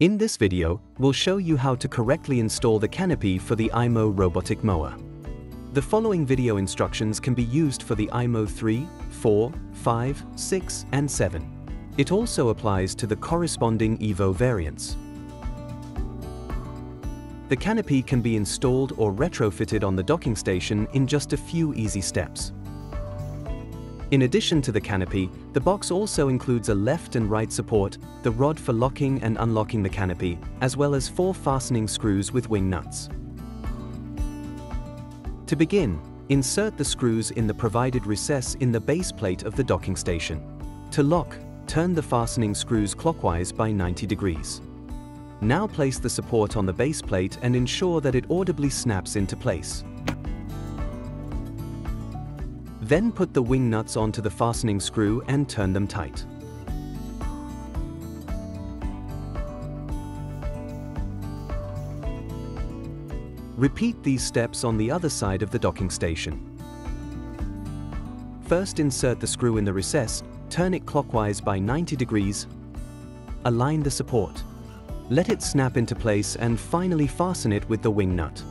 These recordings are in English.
In this video, we'll show you how to correctly install the canopy for the iMOW robotic mower. The following video instructions can be used for the iMOW 3, 4, 5, 6, and 7. It also applies to the corresponding EVO variants. The canopy can be installed or retrofitted on the docking station in just a few easy steps. In addition to the canopy, the box also includes a left and right support, the rod for locking and unlocking the canopy, as well as 4 fastening screws with wing nuts. To begin, insert the screws in the provided recess in the base plate of the docking station. To lock, turn the fastening screws clockwise by 90 degrees. Now place the support on the base plate and ensure that it audibly snaps into place. Then put the wing nuts onto the fastening screw and turn them tight. Repeat these steps on the other side of the docking station. First, insert the screw in the recess, turn it clockwise by 90 degrees, align the support. Let it snap into place and finally fasten it with the wing nut.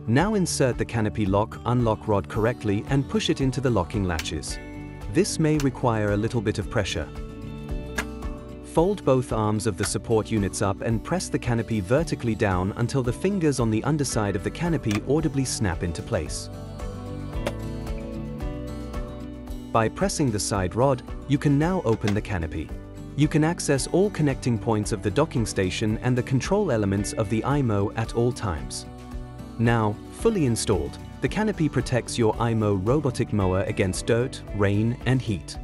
Now insert the canopy lock-unlock rod correctly and push it into the locking latches. This may require a little bit of pressure. Fold both arms of the support units up and press the canopy vertically down until the fingers on the underside of the canopy audibly snap into place. By pressing the side rod, you can now open the canopy. You can access all connecting points of the docking station and the control elements of the iMOW at all times. Now, fully installed, the canopy protects your iMOW robotic mower against dirt, rain, and heat.